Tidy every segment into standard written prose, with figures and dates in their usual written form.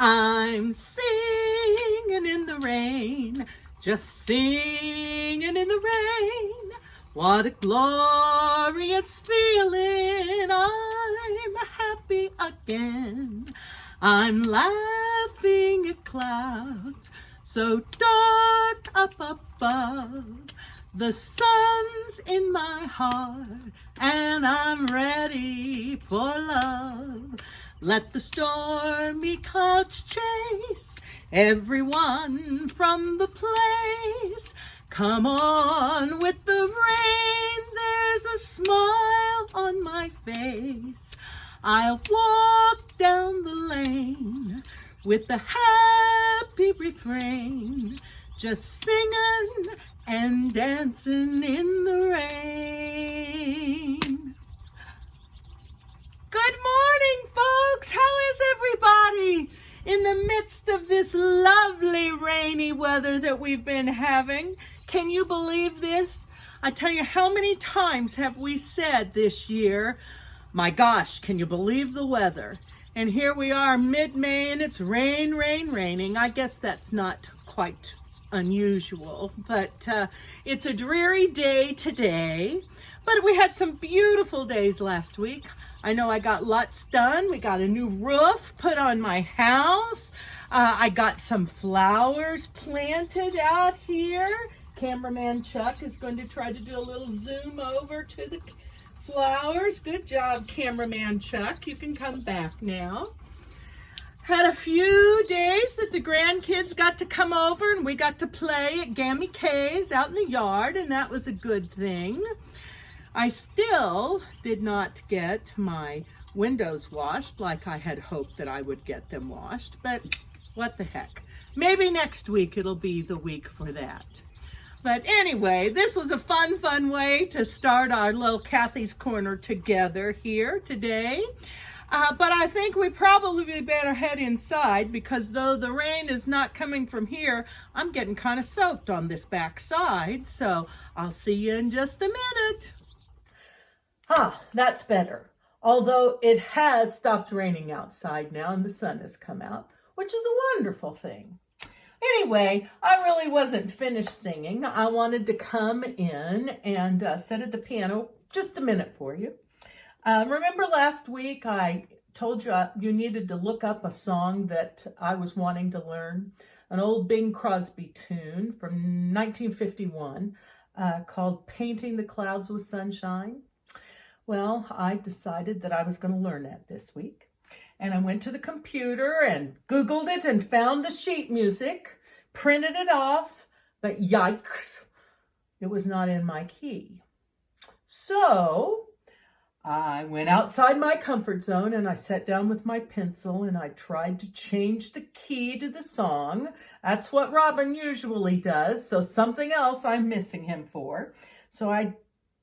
I'm singing in the rain, just singing in the rain. What a glorious feeling, I'm happy again. I'm laughing at clouds so dark up above. The sun's in my heart and I'm ready for love. Let the stormy clouds chase everyone from the place. Come on with the rain, there's a smile on my face. I'll walk down the lane with the happy refrain, just singing and dancing in the rain. Good morning, folks. How is everybody in the midst of this lovely rainy weather that we've been having? Can you believe this? I tell you, how many times have we said this year, my gosh, can you believe the weather? And here we are mid-May and it's raining. I guess that's not quite unusual, but it's a dreary day today. But we had some beautiful days last week. I know I got lots done. We got a new roof put on my house. I got some flowers planted out here. Cameraman Chuck is going to try to do a little zoom over to the flowers. Good job, Cameraman Chuck. You can come back now. Had a few days that the grandkids got to come over and we got to play at Gammy K's out in the yard, and that was a good thing. I still did not get my windows washed like I had hoped that I would get them washed, but what the heck. Maybe next week it'll be the week for that. But anyway, this was a fun way to start our little Kathy's Corner together here today. But I think we probably better head inside because though the rain is not coming from here, I'm getting kind of soaked on this back side. So I'll see you in just a minute. That's better. Although it has stopped raining outside now and the sun has come out, which is a wonderful thing. Anyway, I really wasn't finished singing. I wanted to come in and sit at the piano just a minute for you. Remember last week I told you you needed to look up a song that I was wanting to learn, an old Bing Crosby tune from 1951 called Painting the Clouds with Sunshine. Well, I decided that I was going to learn that this week. And I went to the computer and Googled it and found the sheet music, printed it off, but yikes, it was not in my key. So I went outside my comfort zone and I sat down with my pencil and I tried to change the key to the song. That's what Robin usually does, so something else I'm missing him for. So I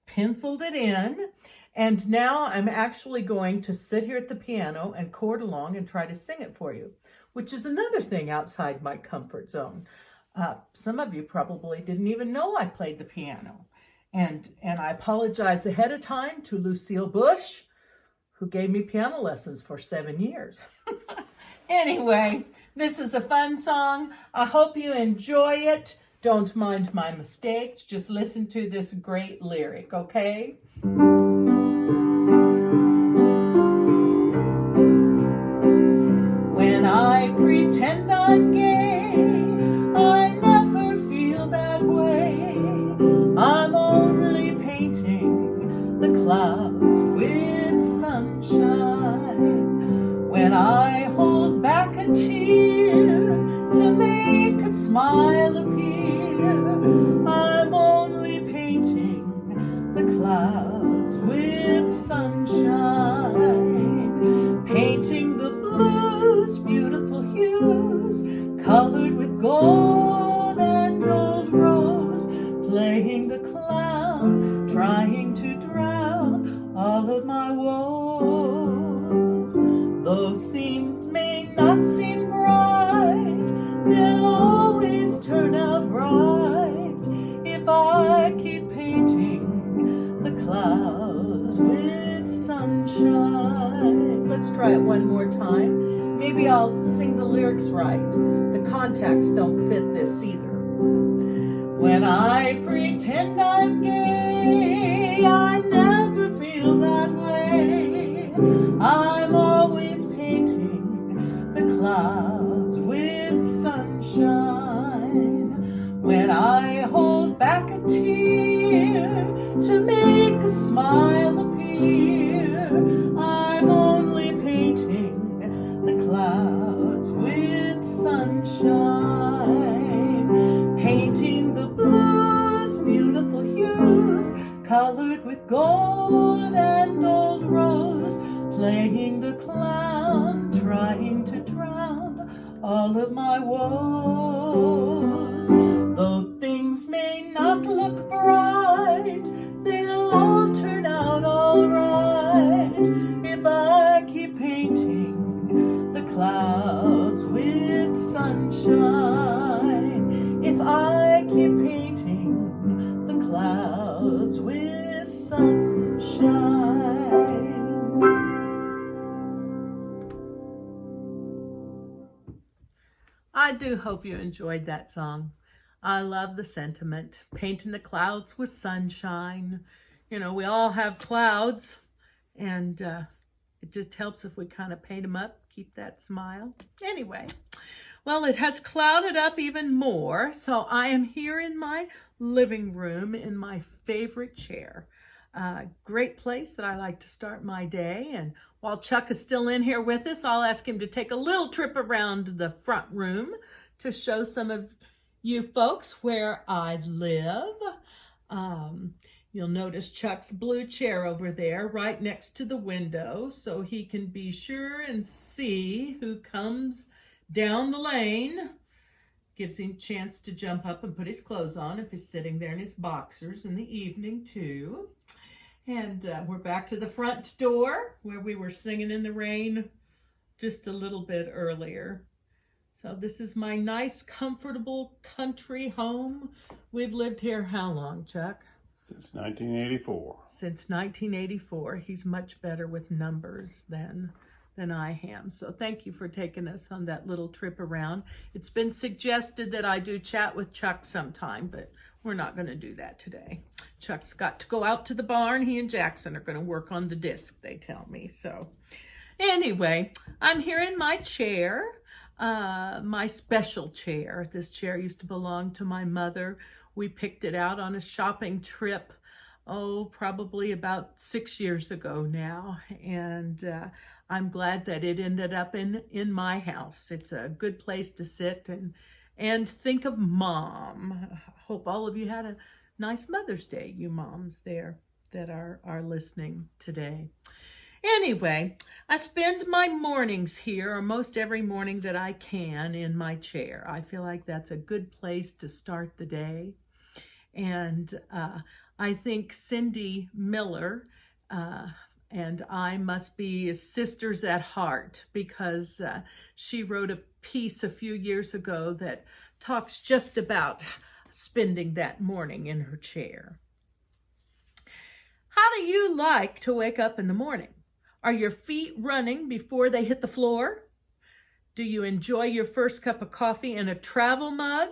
penciled it in. And now I'm actually going to sit here at the piano and chord along and try to sing it for you, which is another thing outside my comfort zone. Some of you probably didn't even know I played the piano. And I apologize ahead of time to Lucille Bush, who gave me piano lessons for 7 years. Anyway, this is a fun song. I hope you enjoy it. Don't mind my mistakes. Just listen to this great lyric, okay? When I pretend I'm gay, I never feel that way. I'm only painting the clouds with sunshine. When I hold back a tear to make a smile appear, I'm only painting the clouds with sunshine. Painting the blues, beautiful hues, colored with gold and gold rose, playing the clown, trying to drown all of my woes. Those may not seem bright, they'll always turn out right if I keep painting the clouds with sunshine. Let's try it one more time. Maybe I'll sing the lyrics right. The context don't fit this either. When I pretend I'm gay, I never feel that way. I'm always painting the clouds with sunshine. When I hold back a tear to make a smile appear, I'm only painting the clouds with sunshine. Painting the blues, beautiful hues, colored with gold and old rose, playing the clown, trying to drown all of my woes. Though things may not look bright, they'll all turn out all right if I keep painting the clouds with sunshine. If I keep painting the clouds with sunshine. I do hope you enjoyed that song. I love the sentiment, painting the clouds with sunshine. You know, we all have clouds, and it just helps if we kind of paint them up, keep that smile. Anyway, well, it has clouded up even more, so I am here in my living room in my favorite chair. Great place that I like to start my day, and while Chuck is still in here with us, I'll ask him to take a little trip around the front room to show some of you folks where I live. You'll notice Chuck's blue chair over there right next to the window, so he can be sure and see who comes down the lane. Gives him a chance to jump up and put his clothes on if he's sitting there in his boxers in the evening too. And we're back to the front door where we were singing in the rain just a little bit earlier. So this is my nice, comfortable country home. We've lived here how long, Chuck? Since 1984. Since 1984. He's much better with numbers than I am. So thank you for taking us on that little trip around. It's been suggested that I do chat with Chuck sometime, but we're not going to do that today. Chuck's got to go out to the barn. He and Jackson are going to work on the disc, they tell me. So anyway, I'm here in my chair, my special chair. This chair used to belong to my mother. We picked it out on a shopping trip, probably about 6 years ago now. And I'm glad that it ended up in my house. It's a good place to sit and think of Mom. I hope all of you had a nice Mother's Day, you moms there that are listening today. Anyway, I spend my mornings here, or most every morning that I can, in my chair. I feel like that's a good place to start the day. And I think Cindy Miller and I must be sisters at heart, because she wrote a piece a few years ago that talks just about spending that morning in her chair. How do you like to wake up in the morning? Are your feet running before they hit the floor? Do you enjoy your first cup of coffee in a travel mug?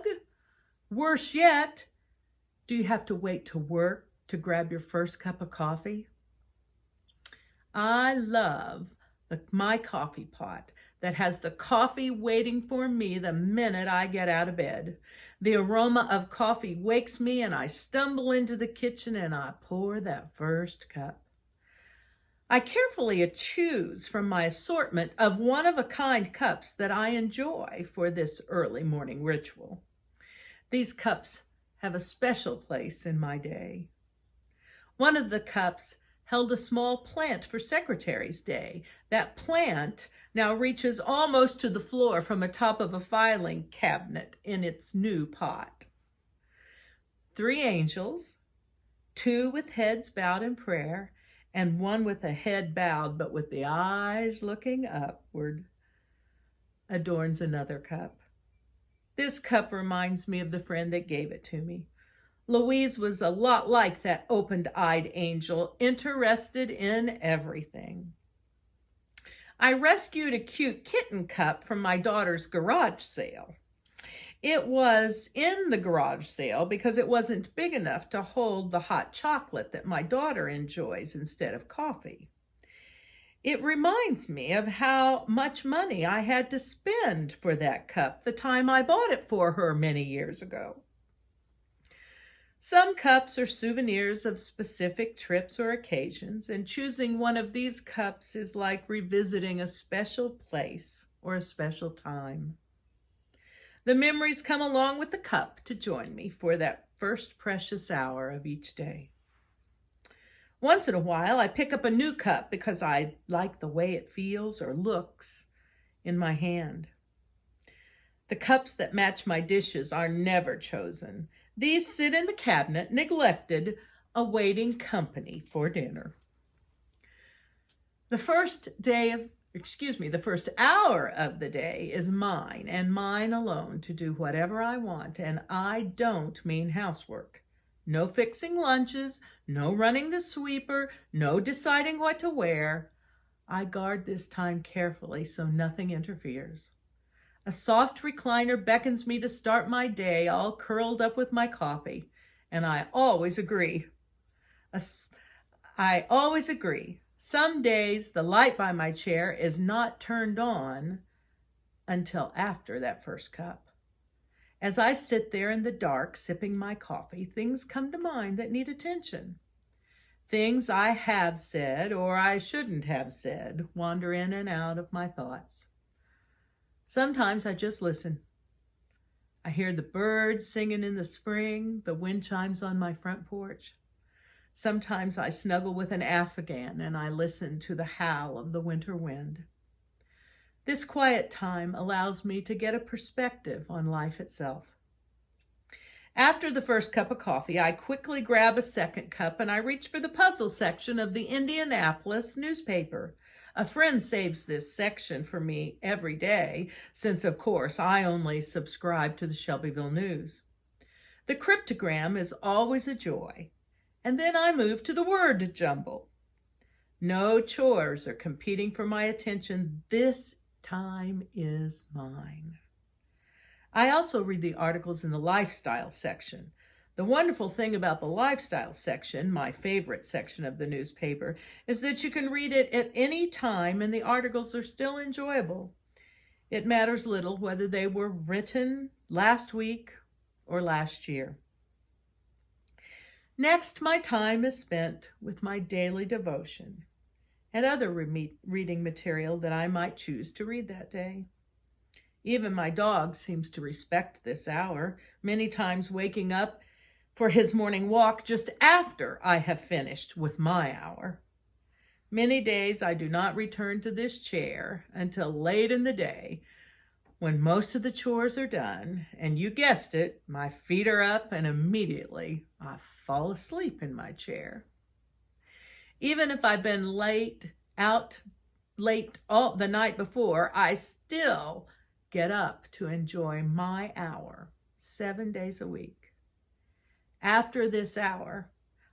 Worse yet, do you have to wait to work to grab your first cup of coffee? I love my coffee pot that has the coffee waiting for me the minute I get out of bed. The aroma of coffee wakes me, and I stumble into the kitchen and I pour that first cup. I carefully choose from my assortment of one-of-a-kind cups that I enjoy for this early morning ritual. These cups have a special place in my day. One of the cups held a small plant for Secretary's Day. That plant now reaches almost to the floor from atop of a filing cabinet in its new pot. 3 angels, 2 with heads bowed in prayer, and 1 with a head bowed but with the eyes looking upward, adorns another cup. This cup reminds me of the friend that gave it to me. Louise was a lot like that open-eyed angel, interested in everything. I rescued a cute kitten cup from my daughter's garage sale. It was in the garage sale because it wasn't big enough to hold the hot chocolate that my daughter enjoys instead of coffee. It reminds me of how much money I had to spend for that cup the time I bought it for her many years ago. Some cups are souvenirs of specific trips or occasions, and choosing one of these cups is like revisiting a special place or a special time. The memories come along with the cup to join me for that first precious hour of each day. Once in a while, I pick up a new cup because I like the way it feels or looks in my hand. The cups that match my dishes are never chosen. These sit in the cabinet, neglected, awaiting company for dinner. The first hour of the day is mine and mine alone to do whatever I want, and I don't mean housework. No fixing lunches, no running the sweeper, no deciding what to wear. I guard this time carefully so nothing interferes. A soft recliner beckons me to start my day all curled up with my coffee, and I always agree. Some days the light by my chair is not turned on until after that first cup. As I sit there in the dark sipping my coffee, things come to mind that need attention. Things I have said or I shouldn't have said wander in and out of my thoughts. Sometimes I just listen. I hear the birds singing in the spring, the wind chimes on my front porch. Sometimes I snuggle with an Afghan and I listen to the howl of the winter wind. This quiet time allows me to get a perspective on life itself. After the first cup of coffee, I quickly grab a second cup and I reach for the puzzle section of the Indianapolis newspaper. A friend saves this section for me every day, since of course I only subscribe to the Shelbyville News. The cryptogram is always a joy, and then I move to the word jumble. No chores are competing for my attention. This time is mine. I also read the articles in the lifestyle section. The wonderful thing about the lifestyle section, my favorite section of the newspaper, is that you can read it at any time and the articles are still enjoyable. It matters little whether they were written last week or last year. Next, my time is spent with my daily devotion and other reading material that I might choose to read that day. Even my dog seems to respect this hour, many times waking up for his morning walk just after I have finished with my hour. Many days I do not return to this chair until late in the day, when most of the chores are done, and you guessed it, my feet are up and immediately I fall asleep in my chair. Even if I've been late all the night before, I still get up to enjoy my hour 7 days a week. After this hour,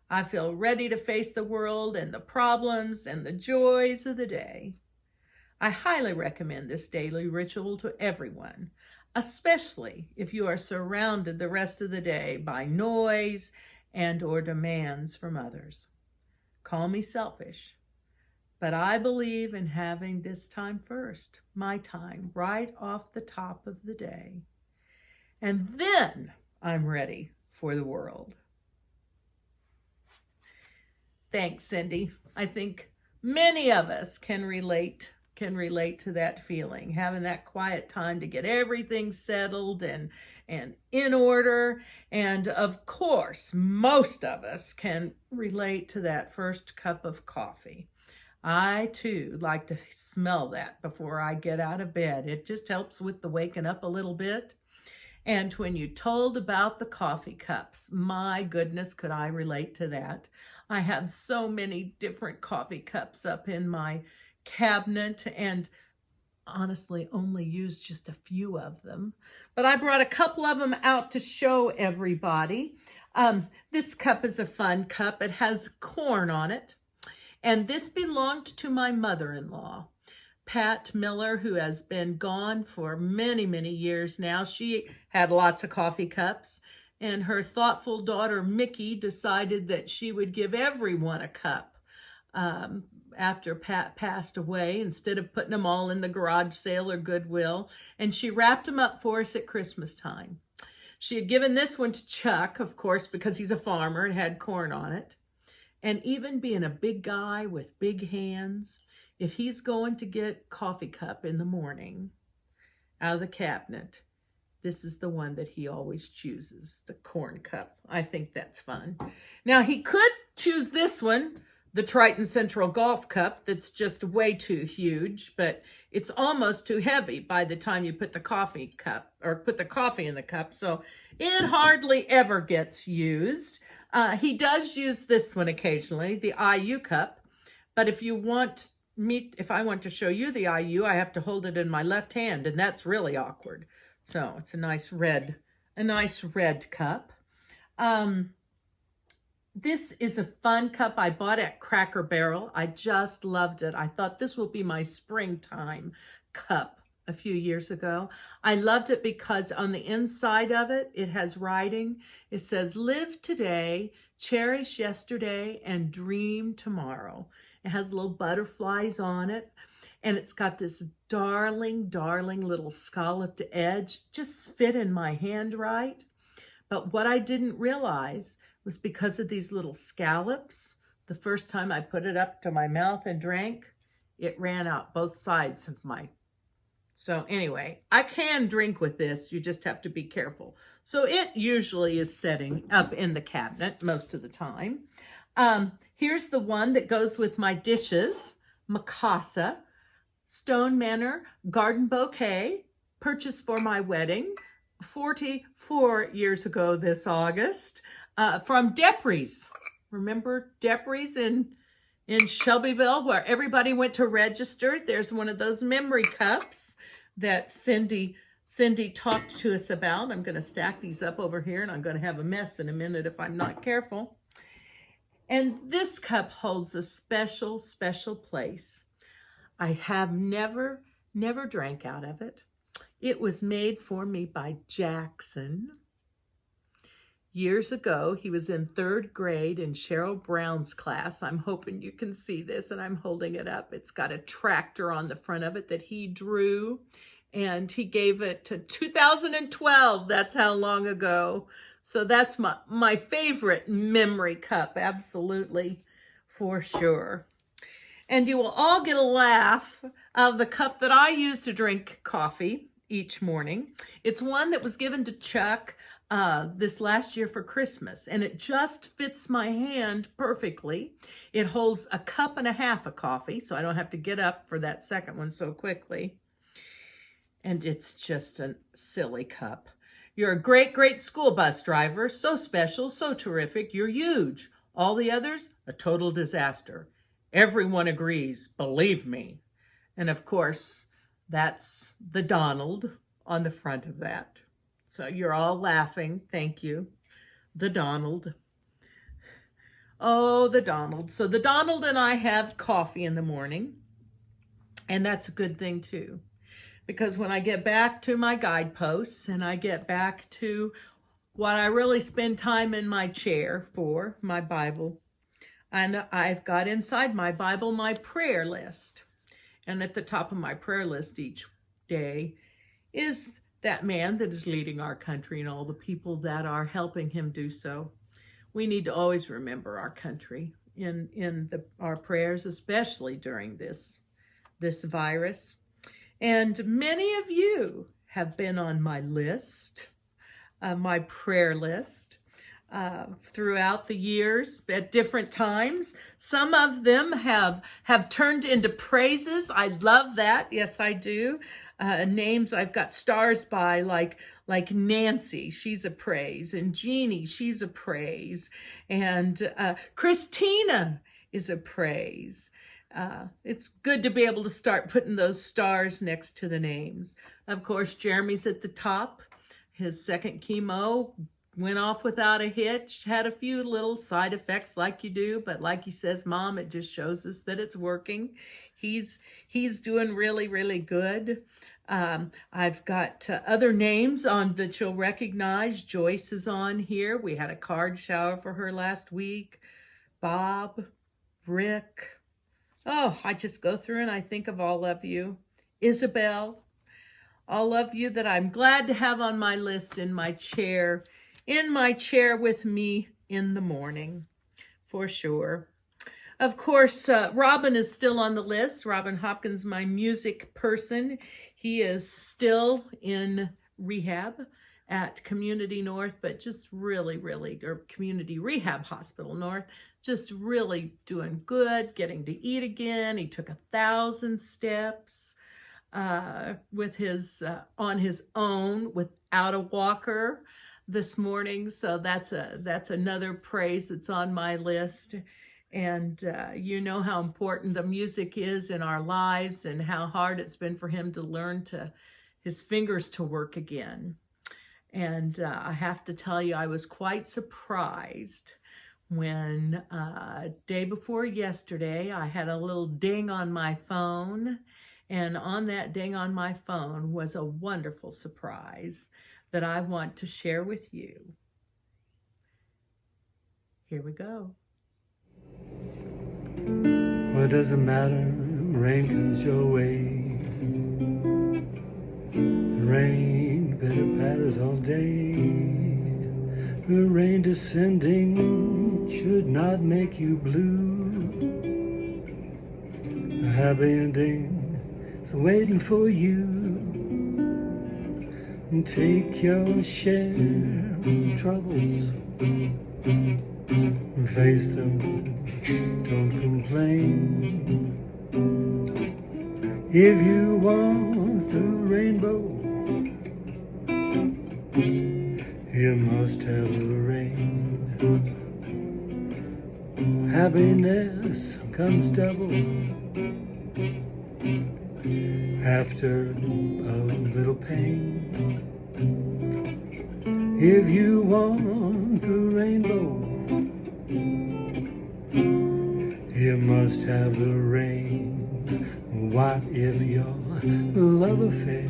I feel ready to face the world and the problems and the joys of the day. I highly recommend this daily ritual to everyone, especially if you are surrounded the rest of the day by noise and or demands from others. Call me selfish, but I believe in having this time first, my time right off the top of the day. And then I'm ready for the world. Thanks, Cindy. I think many of us can relate to that feeling, having that quiet time to get everything settled and in order. And of course, most of us can relate to that first cup of coffee. I too like to smell that before I get out of bed. It just helps with the waking up a little bit. And when you told about the coffee cups, my goodness, could I relate to that? I have so many different coffee cups up in my cabinet and honestly only use just a few of them. But I brought a couple of them out to show everybody. This cup is a fun cup. It has corn on it. And this belonged to my mother-in-law. Pat Miller, who has been gone for many, many years now. She had lots of coffee cups, and her thoughtful daughter, Mickey, decided that she would give everyone a cup after Pat passed away, instead of putting them all in the garage sale or Goodwill. And she wrapped them up for us at Christmas time. She had given this one to Chuck, of course, because he's a farmer and had corn on it. And even being a big guy with big hands, if he's going to get coffee cup in the morning out of the cabinet, this is the one that he always chooses, the corn cup. I think that's fun. Now, he could choose this one, the Triton Central Golf Cup, that's just way too huge, but it's almost too heavy by the time you put the coffee cup, or put the coffee in the cup, so it hardly ever gets used. He does use this one occasionally, the IU cup, but if I want to show you the IU, I have to hold it in my left hand, and that's really awkward. So it's a nice red cup. This is a fun cup I bought at Cracker Barrel. I just loved it. I thought this will be my springtime cup a few years ago. I loved it because on the inside of it, it has writing. It says, "Live today, cherish yesterday, and dream tomorrow." It has little butterflies on it, and it's got this darling, darling little scalloped edge. Just fit in my hand right. But what I didn't realize was because of these little scallops, the first time I put it up to my mouth and drank, it ran out both sides of my... So anyway, I can drink with this. You just have to be careful. So it usually is setting up in the cabinet most of the time. Here's the one that goes with my dishes. Mikasa Stone Manor Garden Bouquet, purchased for my wedding 44 years ago this August, from Depre's. Remember Depre's in Shelbyville, where everybody went to register? There's one of those memory cups that Cindy talked to us about. I'm going to stack these up over here, and I'm going to have a mess in a minute if I'm not careful. And this cup holds a special, special place. I have never drank out of it. It was made for me by Jackson. Years ago, he was in 3rd grade in Cheryl Brown's class. I'm hoping you can see this, and I'm holding it up. It's got a tractor on the front of it that he drew, and he gave it to 2012. That's how long ago. So that's my favorite memory cup, absolutely, for sure. And you will all get a laugh out of the cup that I use to drink coffee each morning. It's one that was given to Chuck this last year for Christmas, and it just fits my hand perfectly. It holds a cup and a half of coffee, so I don't have to get up for that second one so quickly. And it's just a silly cup. You're a great, great school bus driver. So special, so terrific. You're huge. All the others, a total disaster. Everyone agrees, believe me. And of course, that's the Donald on the front of that. So you're all laughing. Thank you. The Donald. Oh, the Donald. So the Donald and I have coffee in the morning. And that's a good thing too. Because when I get back to my guideposts and I get back to what I really spend time in my chair for, my Bible, and I've got inside my Bible my prayer list. And at the top of my prayer list each day is that man that is leading our country and all the people that are helping him do so. We need to always remember our country in our prayers, especially during this virus. And many of you have been on my list, my prayer list, throughout the years at different times. Some of them have turned into praises. I love that. Yes, I do. Names I've got stars by, like Nancy, she's a praise, and Jeannie, she's a praise, and Christina is a praise. It's good to be able to start putting those stars next to the names. Of course, Jeremy's at the top. His second chemo went off without a hitch, had a few little side effects like you do, but like he says, Mom, it just shows us that it's working. He's doing really, really good. I've got other names on that you'll recognize. Joyce is on here. We had a card shower for her last week. Bob, Rick. Oh, I just go through and I think of all of you. Isabel, all of you that I'm glad to have on my list in my chair with me in the morning, for sure. Of course, Robin is still on the list. Robin Hopkins, my music person. He is still in rehab at Community North, but just really, really, or Community Rehab Hospital North, just really doing good, getting to eat again. He took 1,000 steps with his on his own without a walker this morning. So that's another praise that's on my list. And you know how important the music is in our lives and how hard it's been for him to learn his fingers to work again. And I have to tell you, I was quite surprised when day before yesterday, I had a little ding on my phone. And on that ding on my phone was a wonderful surprise that I want to share with you. Here we go. What does it matter? Rain comes your way. Rain bitter patters all day. The rain descending should not make you blue. A happy ending is waiting for you. And take your share of troubles and face them, don't complain. If you want the rainbow, you must have the rain. Happiness comes double after a little pain. If you want the rainbow, you must have the rain. What if your love affair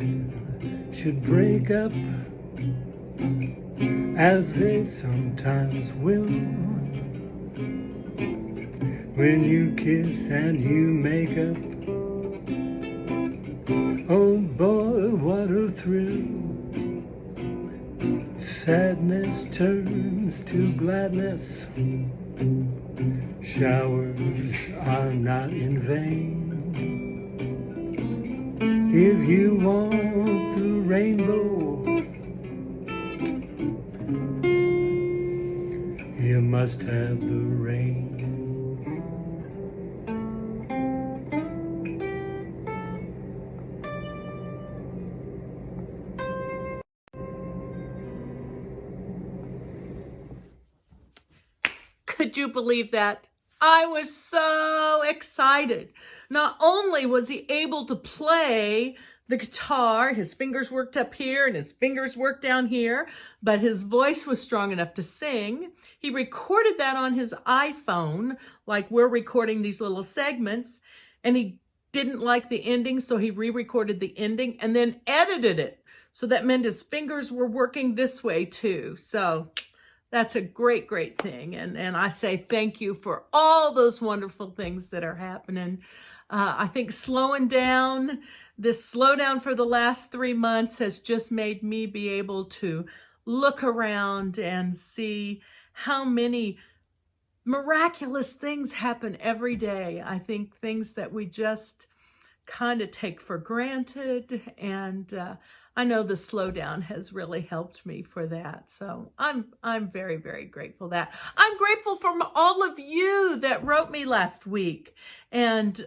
should break up, as they sometimes will, when you kiss and you make up? Oh boy, what a thrill. Sadness turns to gladness. Showers are not in vain. If you want the rainbow, you must have the rain. Could you believe that? I was so excited. Not only was he able to play the guitar, his fingers worked up here and his fingers worked down here, but his voice was strong enough to sing. He recorded that on his iPhone, like we're recording these little segments, and he didn't like the ending, so he re-recorded the ending and then edited it. So that meant his fingers were working this way too. So that's a great, great thing. And I say thank you for all those wonderful things that are happening. I think this slowdown for the last 3 months has just made me be able to look around and see how many miraculous things happen every day. I think things that we just kind of take for granted, and I know the slowdown has really helped me for that. So I'm very, very grateful that. I'm grateful for all of you that wrote me last week and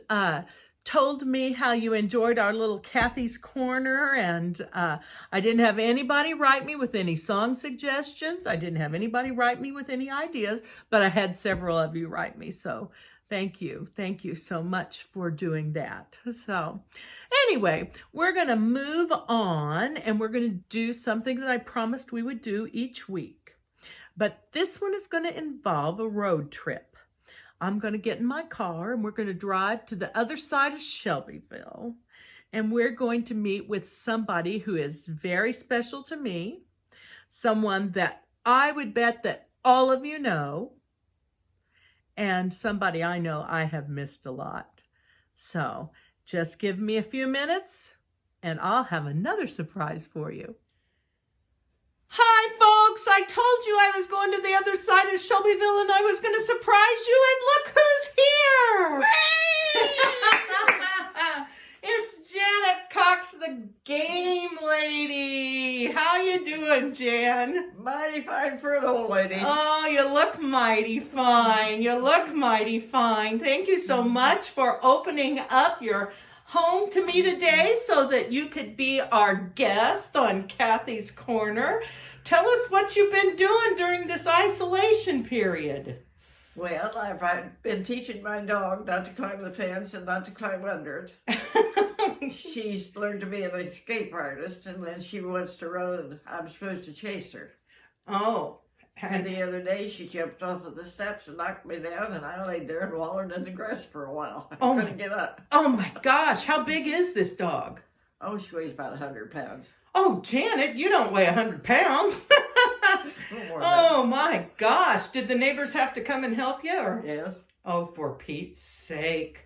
told me how you enjoyed our little Kathy's Corner. And I didn't have anybody write me with any song suggestions. I didn't have anybody write me with any ideas, but I had several of you write me. So thank you. Thank you so much for doing that. So anyway, we're going to move on and we're going to do something that I promised we would do each week. But this one is going to involve a road trip. I'm going to get in my car and we're going to drive to the other side of Shelbyville. And we're going to meet with somebody who is very special to me. Someone that I would bet that all of you know. And somebody I know I have missed a lot. So just give me a few minutes and I'll have another surprise for you. Hi, folks. I told you I was going to the other side of Shelbyville and I was going to surprise you. And look who's here. It's Janet Cox, the game lady. How you doing, Jan? Mighty fine for an old lady. Oh, you look mighty fine. You look mighty fine. Thank you so much for opening up your home to me today so that you could be our guest on Kathy's Corner. Tell us what you've been doing during this isolation period. Well, I've been teaching my dog not to climb the fence and not to climb under it. She's learned to be an escape artist, and then she wants to run, and I'm supposed to chase her. Oh. And the other day, she jumped off of the steps and knocked me down, and I laid there and wallered in the grass for a while. I couldn't get up. Oh, my gosh. How big is this dog? Oh, she weighs about 100 pounds. Oh, Janet, you don't weigh 100 pounds. Oh, my gosh. Did the neighbors have to come and help you? Or? Yes. Oh, for Pete's sake.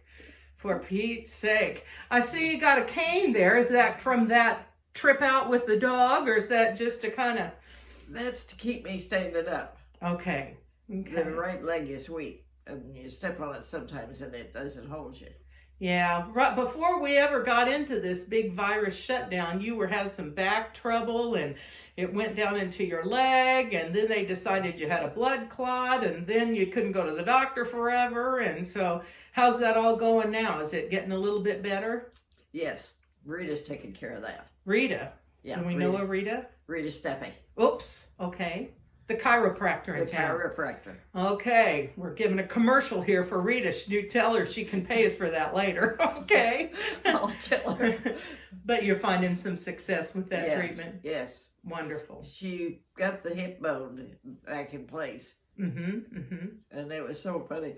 For Pete's sake. I see you got a cane there. Is that from that trip out with the dog, or is that just to kind of... That's to keep me standing up. Okay. The right leg is weak, and you step on it sometimes, and it doesn't hold you. Yeah, right before we ever got into this big virus shutdown, you were having some back trouble, and it went down into your leg, and then they decided you had a blood clot, and then you couldn't go to the doctor forever, and so how's that all going now? Is it getting a little bit better? Yes, Rita's taking care of that. Rita? Yeah. Do we know a Rita? Rita Steffi. Oops, okay. The chiropractor in town. The chiropractor. Okay, we're giving a commercial here for Rita. You tell her she can pay us for that later. Okay. I'll tell her. But you're finding some success with that treatment? Yes. Wonderful. She got the hip bone back in place. And it was so funny.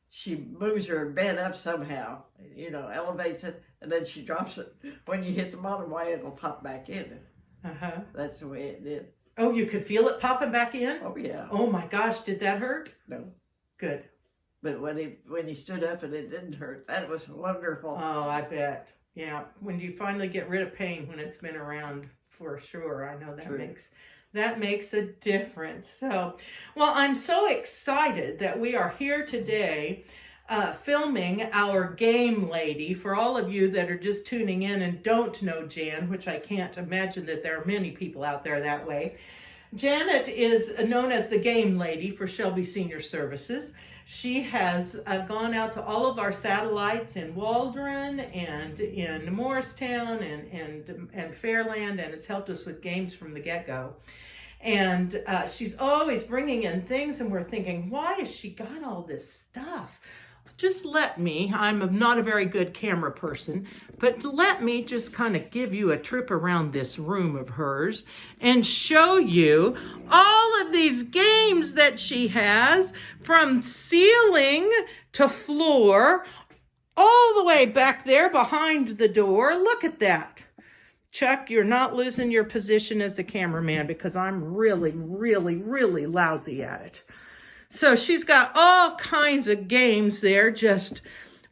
She moves her bed up somehow, elevates it, and then she drops it. When you hit the bottom way, it'll pop back in. That's the way it did. Oh, you could feel it popping back in? Oh, yeah. Oh, my gosh. Did that hurt? No. Good. But when he stood up and it didn't hurt, that was wonderful. Oh, I bet. Yeah. When you finally get rid of pain when it's been around, for sure. I know that makes a difference. So, well, I'm so excited that we are here today filming our game lady. For all of you that are just tuning in and don't know Jan, which I can't imagine that there are many people out there that way, Janet is known as the game lady for Shelby Senior Services. She has gone out to all of our satellites in Waldron and in Morristown and Fairland, and has helped us with games from the get-go. And she's always bringing in things, and we're thinking, why has she got all this stuff? Just let me, I'm not a very good camera person, but let me just kind of give you a trip around this room of hers and show you all of these games that she has, from ceiling to floor, all the way back there behind the door. Look at that. Chuck, you're not losing your position as the cameraman because I'm really, really, really lousy at it. So she's got all kinds of games there just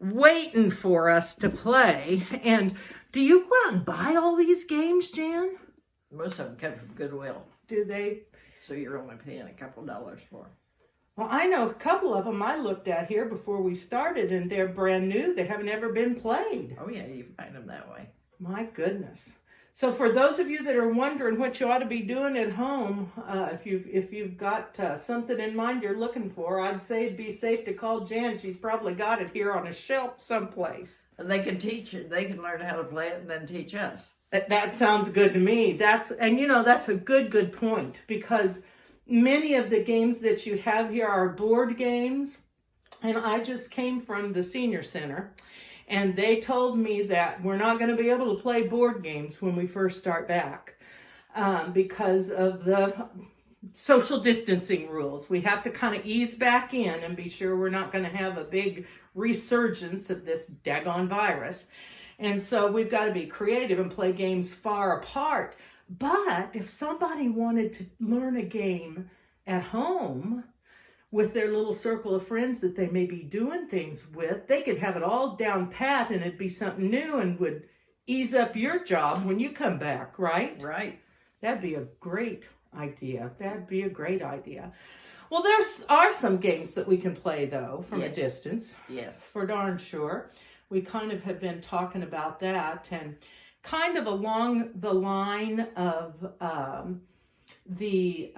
waiting for us to play. And do you go out and buy all these games, Jan? Most of them come from Goodwill. Do they? So you're only paying a couple dollars for them. Well, I know a couple of them I looked at here before we started, and they're brand new. They haven't ever been played. Oh, yeah, you find them that way. My goodness. So for those of you that are wondering what you ought to be doing at home, if you've got something in mind you're looking for, I'd say it'd be safe to call Jan. She's probably got it here on a shelf someplace. And they can teach it. They can learn how to play it and then teach us. That sounds good to me. That's a good point, because many of the games that you have here are board games. And I just came from the senior center, and they told me that we're not going to be able to play board games when we first start back because of the social distancing rules. We have to kind of ease back in and be sure we're not going to have a big resurgence of this daggone virus. And so we've got to be creative and play games far apart. But if somebody wanted to learn a game at home with their little circle of friends that they may be doing things with, they could have it all down pat and it'd be something new and would ease up your job when you come back, right? Right. That'd be a great idea. That'd be a great idea. Well, there are some games that we can play, though, from a distance. Yes. For darn sure. We kind of have been talking about that, and kind of along the line of David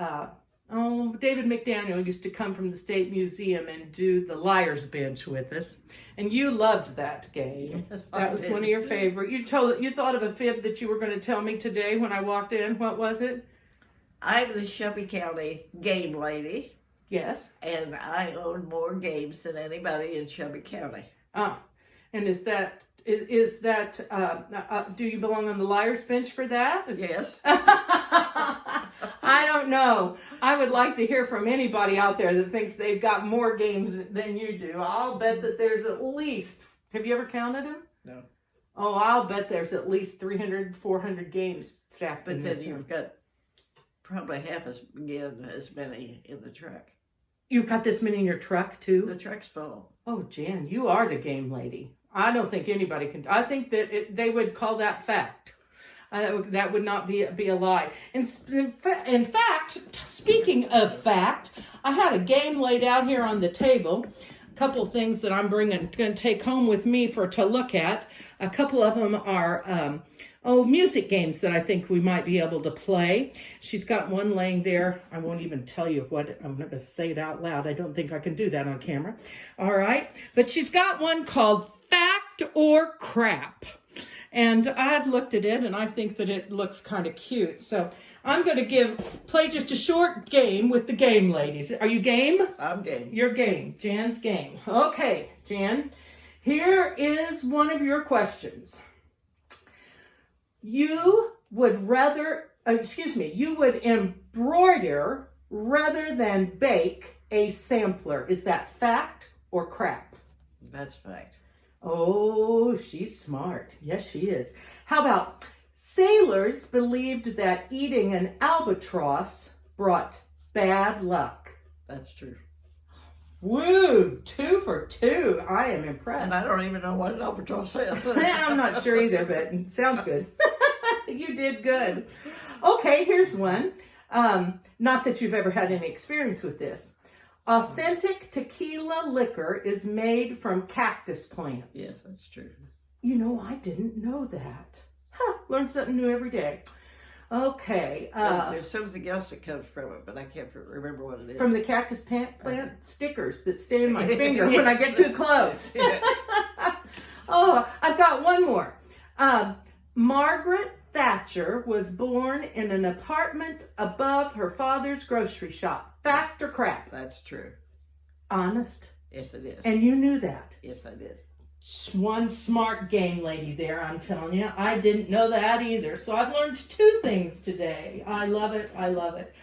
McDaniel used to come from the State Museum and do the Liar's Bench with us. And you loved that game. Yes, that was one of your favorite. You thought of a fib that you were going to tell me today when I walked in. What was it? I'm the Shelby County game lady. Yes. And I own more games than anybody in Shelby County. And is that do you belong on the Liar's Bench for that? Yes. I don't know. I would like to hear from anybody out there that thinks they've got more games than you do. I'll bet that there's at least, have you ever counted them? No. Oh, I'll bet there's at least 300, 400 games stacked in But this then room. you've got probably half as many in the truck. You've got this many in your truck, too? The truck's full. Oh, Jan, you are the game lady. I don't think anybody can. I think that they would call that fact. That would not be a lie. In fact, speaking of fact, I had a game laid out here on the table. A couple of things that I'm going to take home with me to look at. A couple of them are music games that I think we might be able to play. She's got one laying there. I won't even tell you what. I'm not going to say it out loud. I don't think I can do that on camera. All right. But she's got one called Fact or Crap. And I've looked at it, and I think that it looks kind of cute. So I'm going to play just a short game with the game ladies. Are you game? I'm game. You're game. Jan's game. Okay, Jan. Here is one of your questions. You would embroider rather than bake a sampler. Is that fact or crap? That's fact. Oh, she's smart. Yes, she is. How about sailors believed that eating an albatross brought bad luck? That's true. Woo, 2 for 2. I am impressed. And I don't even know what an albatross is. I'm not sure either, but it sounds good. You did good. Okay, here's one. Not that you've ever had any experience with this. Authentic tequila liquor is made from cactus plants. Yes, that's true. You know, I didn't know that. Learn something new every day. Okay. There's something else that comes from it, but I can't remember what it is. From the cactus plant, stickers that stay in my finger when I get too close. Oh, I've got one more. Margaret Thatcher was born in an apartment above her father's grocery shop. Fact or crap? That's true. Honest? Yes, it is. And you knew that? Yes, I did. One smart game lady there, I'm telling you. I didn't know that either. So I've learned 2 things today. I love it. I love it.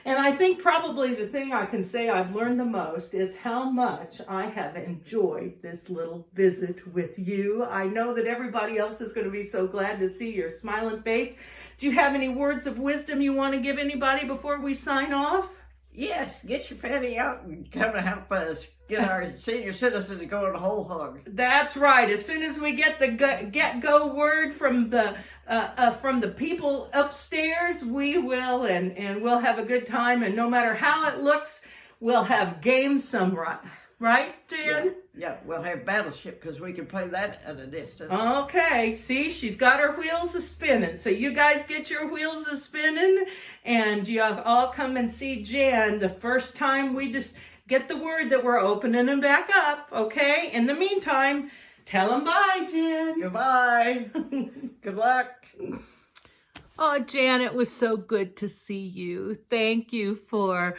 And I think probably the thing I can say I've learned the most is how much I have enjoyed this little visit with you. I know that everybody else is going to be so glad to see your smiling face. Do you have any words of wisdom you want to give anybody before we sign off? Yes, get your fanny out and come to help us get our senior citizen to go on a whole hog. That's right. As soon as we get the get-go word from the people upstairs, we will, and we'll have a good time. And no matter how it looks, we'll have games some right, Jan? Yeah, we'll have Battleship because we can play that at a distance. Okay, see, she's got her wheels a-spinning. So you guys get your wheels a-spinning, and you all come and see Jan the first time we just get the word that we're opening them back up, okay? In the meantime, tell them bye, Jan. Goodbye. Good luck. Oh, Jan, it was so good to see you. Thank you for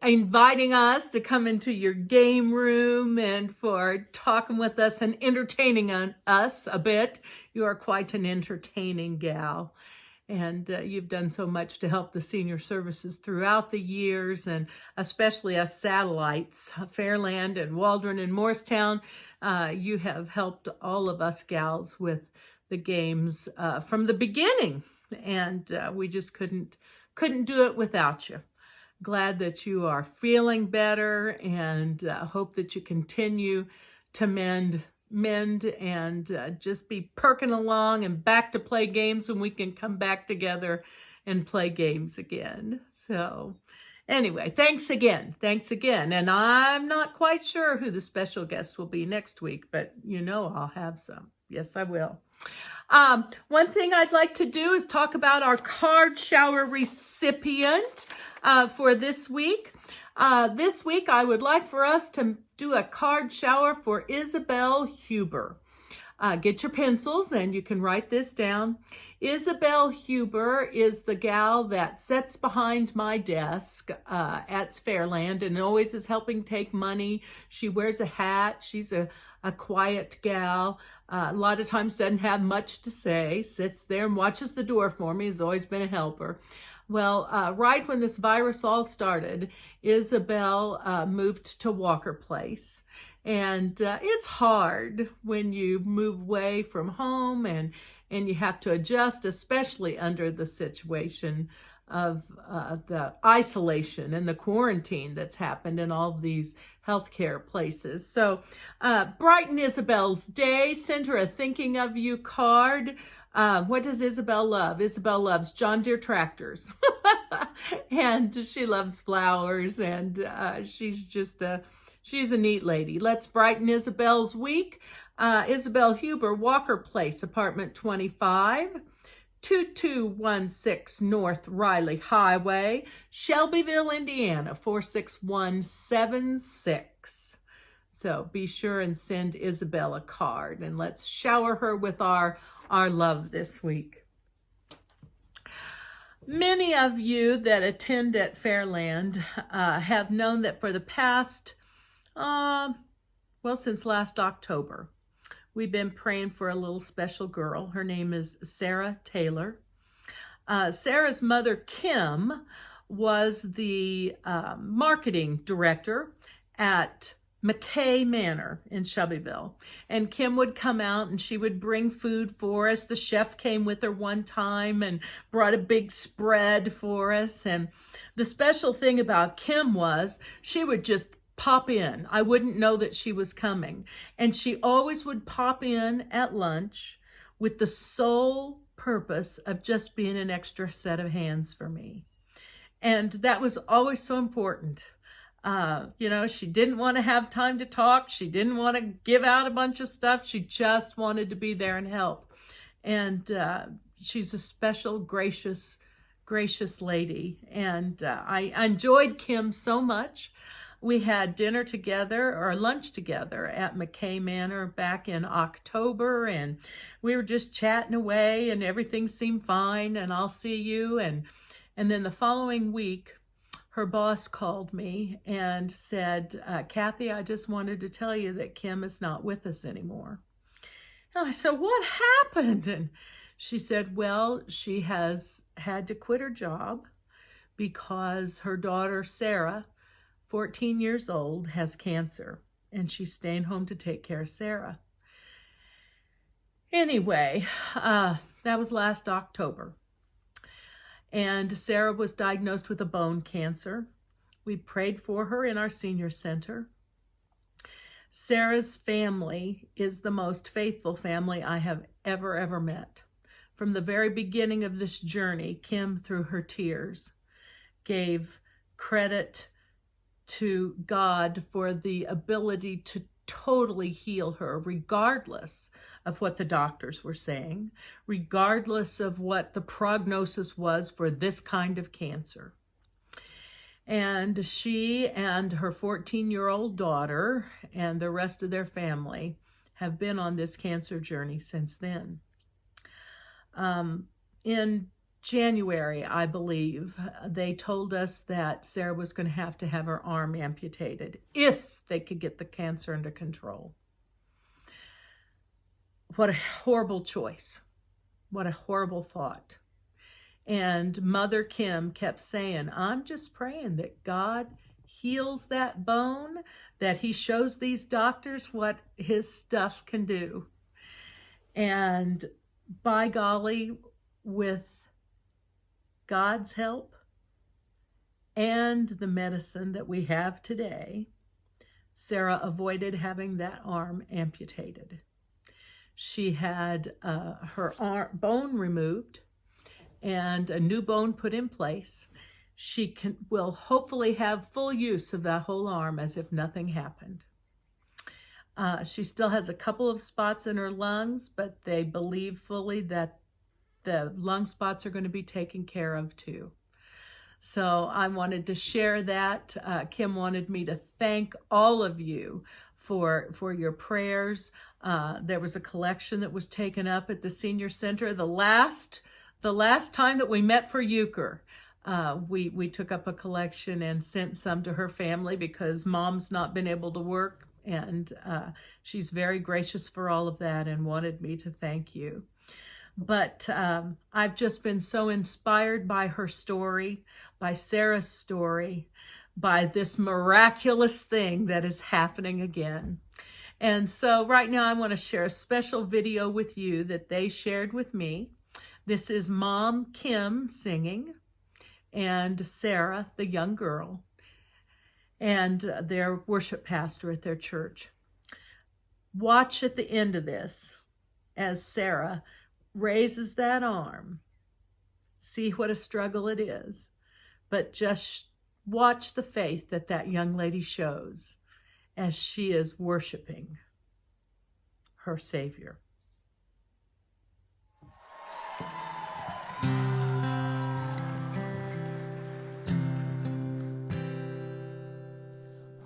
inviting us to come into your game room and for talking with us and entertaining us a bit. You are quite an entertaining gal. And you've done so much to help the senior services throughout the years, and especially us satellites, Fairland and Waldron and Morristown. You have helped all of us gals with the games from the beginning, and we just couldn't do it without you. Glad that you are feeling better, and hope that you continue to mend and just be perking along and back to play games when we can come back together and play games again. So anyway, thanks again. And I'm not quite sure who the special guest will be next week, but I'll have some. Yes, I will. One thing I'd like to do is talk about our card shower recipient for this week. This week, I would like for us to do a card shower for Isabel Huber. Get your pencils and you can write this down. Isabel Huber is the gal that sits behind my desk at Fairland and always is helping take money. She wears a hat. She's a quiet gal. A lot of times doesn't have much to say. Sits there and watches the door for me. Has always been a helper. Well, right when this virus all started, Isabel moved to Walker Place. And it's hard when you move away from home and you have to adjust, especially under the situation of the isolation and the quarantine that's happened in all of these healthcare places. So brighten Isabel's day. Send her a thinking of you card. What does Isabel love? Isabel loves John Deere tractors. And she loves flowers, and she's a neat lady. Let's brighten Isabel's week. Isabel Huber, Walker Place, apartment 25, 2216 North Riley Highway, Shelbyville, Indiana, 46176. So be sure and send Isabel a card, and let's shower her with our love this week. Many of you that attend at Fairland have known that for the past, since last October, we've been praying for a little special girl. Her name is Sarah Taylor. Sarah's mother, Kim, was the marketing director at McKay Manor in Shelbyville. And Kim would come out and she would bring food for us. The chef came with her one time and brought a big spread for us. And the special thing about Kim was she would just pop in. I wouldn't know that she was coming. And she always would pop in at lunch with the sole purpose of just being an extra set of hands for me. And that was always so important. She didn't want to have time to talk. She didn't want to give out a bunch of stuff. She just wanted to be there and help. And she's a special, gracious lady. And I enjoyed Kim so much. We had dinner together, or lunch together, at McKay Manor back in October, and we were just chatting away, and everything seemed fine, and I'll see you. And then the following week, her boss called me and said, Kathy, I just wanted to tell you that Kim is not with us anymore. And I said, what happened? And she said, well, she has had to quit her job because her daughter, Sarah, 14 years old, has cancer, and she's staying home to take care of Sarah. Anyway, that was last October. And Sarah was diagnosed with a bone cancer. We prayed for her in our senior center. Sarah's family is the most faithful family I have ever met. From the very beginning of this journey, Kim, through her tears, gave credit to God for the ability to totally heal her, regardless of what the doctors were saying, regardless of what the prognosis was for this kind of cancer. And she and her 14-year-old daughter and the rest of their family have been on this cancer journey since then. In January, I believe, they told us that Sarah was going to have her arm amputated if they could get the cancer under control. What a horrible choice. What a horrible thought. And Mother Kim kept saying, I'm just praying that God heals that bone, that he shows these doctors what his stuff can do. And by golly, with God's help and the medicine that we have today, Sarah avoided having that arm amputated. She had her bone removed and a new bone put in place. She will hopefully have full use of that whole arm as if nothing happened. She still has a couple of spots in her lungs, but they believe fully that the lung spots are going to be taken care of too. So I wanted to share that. Kim wanted me to thank all of you for your prayers. There was a collection that was taken up at the senior center. The last time that we met for Euchre, we took up a collection and sent some to her family because Mom's not been able to work, and she's very gracious for all of that and wanted me to thank you. But I've just been so inspired by her story, by Sarah's story, by this miraculous thing that is happening again. And so right now I want to share a special video with you that they shared with me. This is Mom Kim singing and Sarah, the young girl, and their worship pastor at their church. Watch at the end of this as Sarah raises that arm. See what a struggle it is, but just watch the faith that that young lady shows as she is worshiping her Savior.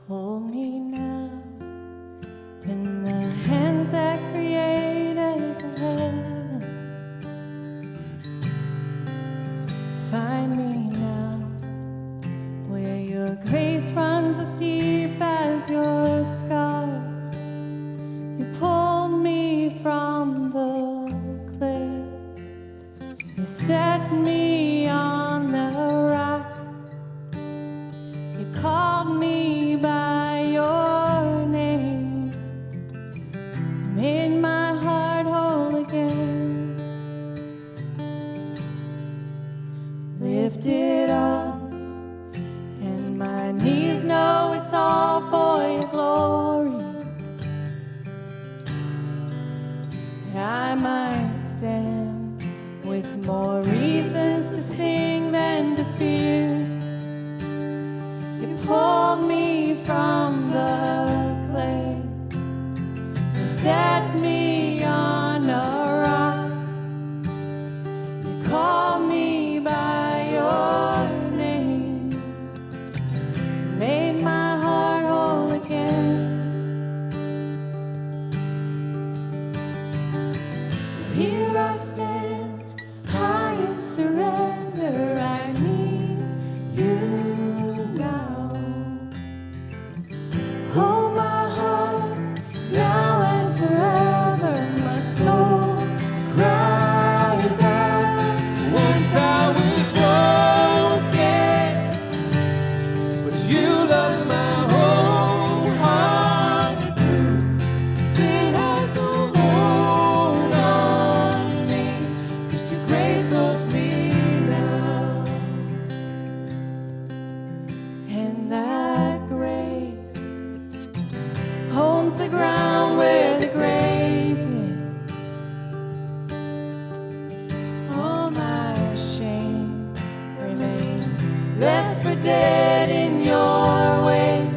Hold me now in the hands that created the heavens. Find me now where your grace runs as deep as your scars. You pulled me from the clay. You set me on the rock. You called me by your name, made my heart whole again. Lifted up, and my knees know it's all for your glory. That I might stand with more reasons to sing than to fear. You pulled me from the clay. You set me on a rock. You called me by your name, made my heart whole again. So here I stand, high in surrender. I need you now. Hold my heart now and forever. My soul cries out. Once I was broken, but you love my whole heart through. Sin has no hold on me, 'cause your grace holds me now. And that grace holds the ground where the grave did. All my shame remains left for dead in your way.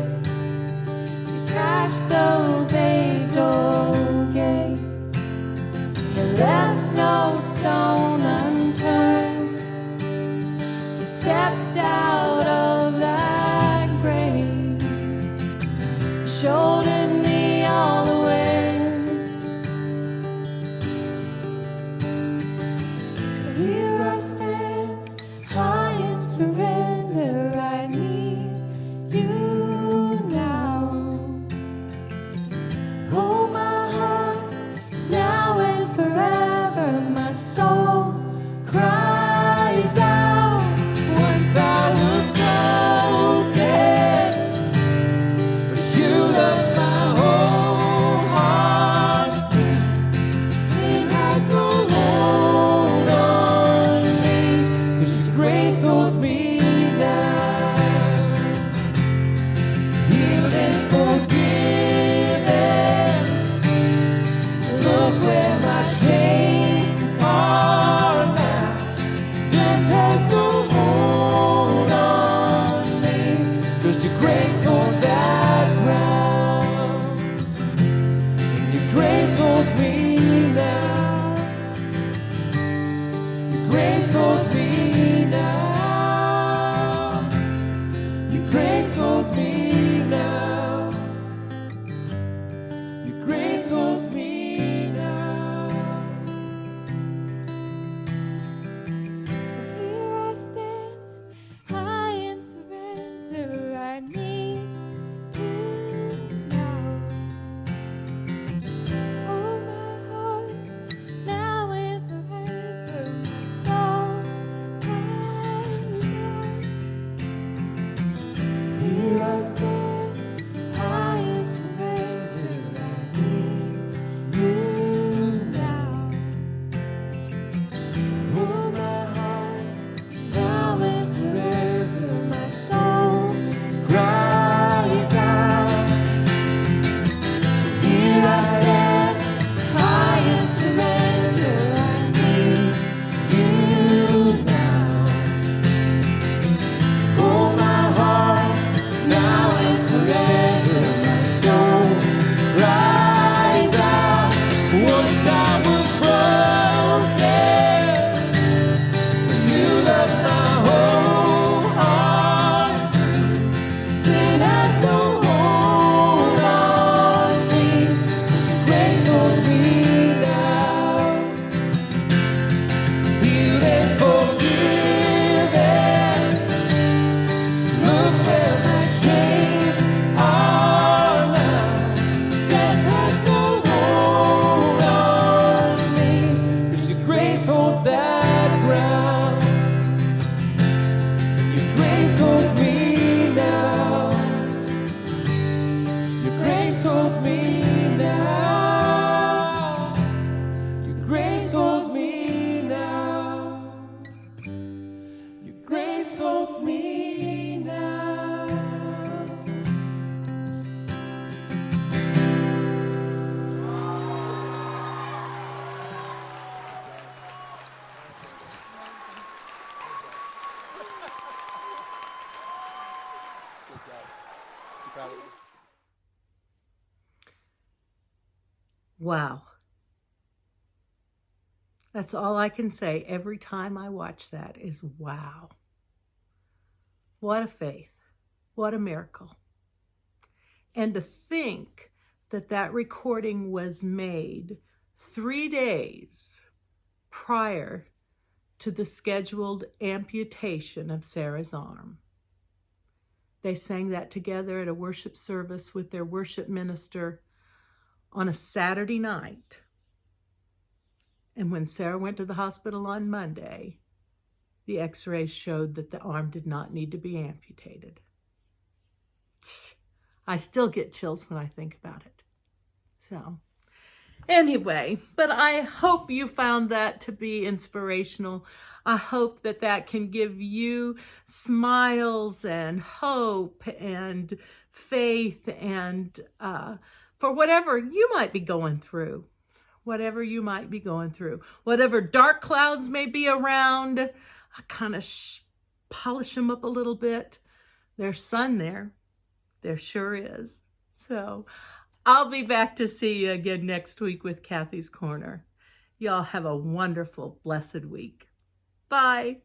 You crashed those age-old gates. You left no stone unturned. You stepped out of that grave, shouldered me all the way. So here I stand, high in surrender. I need grace holds me now. Wow. That's all I can say every time I watch that is wow. What a faith. What a miracle. And to think that that recording was made 3 days prior to the scheduled amputation of Sarah's arm. They sang that together at a worship service with their worship minister on a Saturday night. And when Sarah went to the hospital on Monday, the x-rays showed that the arm did not need to be amputated. I still get chills when I think about it. So, anyway, but I hope you found that to be inspirational. I hope that that can give you smiles and hope and faith and for whatever you might be going through. Whatever you might be going through. Whatever dark clouds may be around, I kind of polish them up a little bit. There's sun there. There sure is. So I'll be back to see you again next week with Kathy's Corner. Y'all have a wonderful, blessed week. Bye.